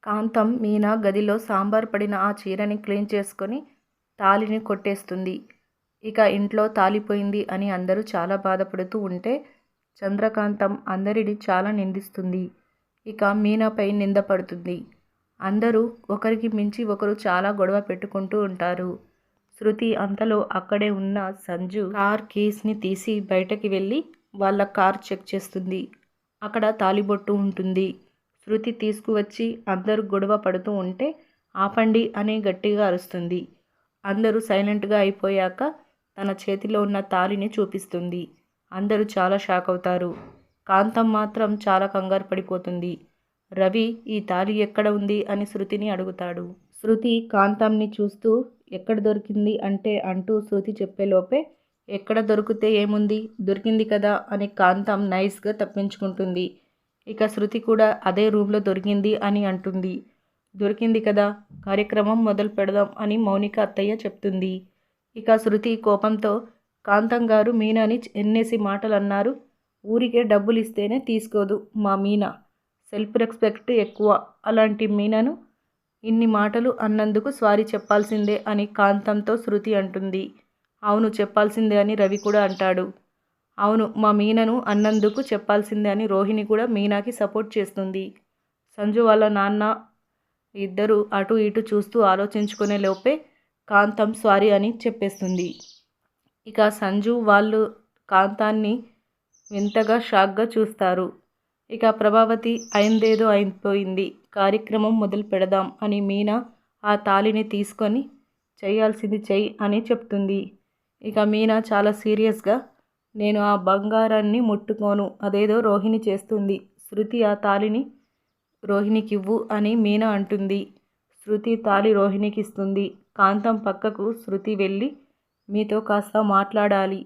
కాంతం మీనా గదిలో సాంబార్ పడిన ఆ చీరని క్లీన్ చేసుకొని తాళిని కొట్టేస్తుంది. ఇక ఇంట్లో తాళిపోయింది అని అందరూ చాలా బాధపడుతూ ఉంటే చంద్రకాంతం అందరిని చాలా నిందిస్తుంది. ఇక మీనాపై నింద పడుతుంది. అందరూ ఒకరికి మించి ఒకరు చాలా గొడవ పెట్టుకుంటూ ఉంటారు. శృతి అంతలో అక్కడే ఉన్న సంజు కార్ కీస్ని తీసి బయటకి వెళ్ళి వాళ్ళ కార్ చెక్ చేస్తుంది. అక్కడ తాళిబొట్టు ఉంటుంది. శృతి తీసుకువచ్చి అందరూ గొడవ పడుతూ ఉంటే ఆపండి అని గట్టిగా అరుస్తుంది. అందరూ సైలెంట్గా అయిపోయాక తన చేతిలో ఉన్న తాళిని చూపిస్తుంది. అందరూ చాలా షాక్ అవుతారు. కాంతం మాత్రం చాలా కంగారు పడిపోతుంది. రవి ఈ తాళి ఎక్కడ ఉంది అని శృతిని అడుగుతాడు. శృతి కాంతంని చూస్తూ ఎక్కడ దొరికింది అంటే అంటూ శృతి చెప్పేలోపే ఎక్కడ దొరికితే ఏముంది, దొరికింది కదా అని కాంతం నైస్గా తప్పించుకుంటుంది. ఇక శృతి కూడా అదే రూమ్లో దొరికింది అని అంటుంది. దొరికింది కదా, కార్యక్రమం మొదలు పెడదాం అని మౌనిక అత్తయ్య చెప్తుంది. ఇక శృతి కోపంతో కాంతం గారు మీనాని ఎన్నేసి మాటలు అన్నారు, ఊరికే డబ్బులు ఇస్తేనే తీసుకోదు మా మీనా, సెల్ఫ్ రెస్పెక్ట్ ఎక్కువ, అలాంటి మీనాను ఇన్ని మాటలు అన్నందుకు సారీ చెప్పాల్సిందే అని కాంతంతో శృతి అంటుంది. అవును చెప్పాల్సిందే అని రవి కూడా అంటాడు. అవును మా మీనను అన్నందుకు చెప్పాల్సిందే అని రోహిణి కూడా మీనాకి సపోర్ట్ చేస్తుంది. సంజు వాళ్ళ నాన్న ఇద్దరు అటు ఇటు చూస్తూ ఆలోచించుకునే లోపే కాంతం సారీ అని చెప్పేస్తుంది. ఇక సంజు వాళ్ళు కాంతాన్ని వింతగా షాక్గా చూస్తారు. ఇక ప్రభావతి అయిందేదో అయిపోయింది, కార్యక్రమం మొదలు పెడదాం అని మీనా ఆ తాళిని తీసుకొని చేయాల్సింది చెయ్యి అని చెప్తుంది. ఇక మీనా చాలా సీరియస్గా నేను ఆ బంగారాన్ని ముట్టుకోను, అదేదో రోహిణి చేస్తుంది, శృతి ఆ తాళిని రోహిణికివ్వు అని మీనా అంటుంది. శృతి తాళి రోహిణికి ఇస్తుంది. కాంతం పక్కకు శృతి వెళ్ళి మీతో కాస్త మాట్లాడాలి,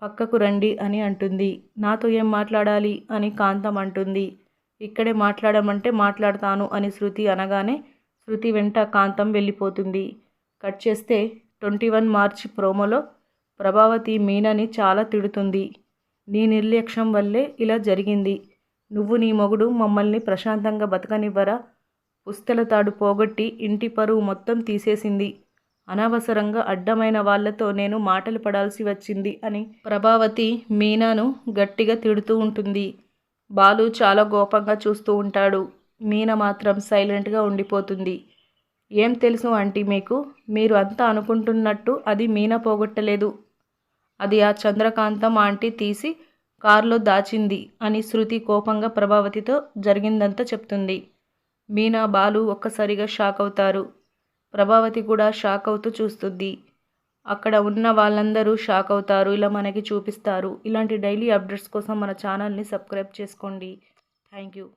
పక్కకు రండి అని అంటుంది. నాతో ఏం మాట్లాడాలి అని కాంతం అంటుంది. ఇక్కడే మాట్లాడమంటే మాట్లాడతాను అని శృతి అనగానే శృతి వెంట కాంతం వెళ్ళిపోతుంది. కట్ చేస్తే 21 మార్చి ప్రోమోలో ప్రభావతి మీనాని చాలా తిడుతుంది. నీ నిర్లక్ష్యం వల్లే ఇలా జరిగింది, నువ్వు నీ మొగుడు మమ్మల్ని ప్రశాంతంగా బతకనివ్వరా, పుస్తల తాడు పోగొట్టి ఇంటి పరువు మొత్తం తీసేసింది, అనవసరంగా అడ్డమైన వాళ్లతో నేను మాటలు పడాల్సి వచ్చింది అని ప్రభావతి మీనాను గట్టిగా తిడుతూ ఉంటుంది. బాలు చాలా కోపంగా చూస్తూ ఉంటాడు. మీనా మాత్రం సైలెంట్గా ఉండిపోతుంది. ఏం తెలుసు ఆంటీ మీకు, మీరు అంతా అనుకుంటున్నట్టు అది మీనా పోగొట్టలేదు, అది ఆ చంద్రకాంతం ఆంటీ తీసి కారులో దాచింది అని శృతి కోపంగా ప్రభావతితో జరిగిందంతా చెప్తుంది. మీనా బాలు ఒక్కసారిగా షాక్ అవుతారు. ప్రభావతి కూడా షాక్ అవుతూ చూస్తుంది. అక్కడ ఉన్న వాళ్ళందరూ షాక్ అవుతారు. ఇలా మనకి చూపిస్తారు. ఇలాంటి డైలీ అప్డేట్స్ కోసం మన ఛానల్ని సబ్స్క్రైబ్ చేసుకోండి. Thank you.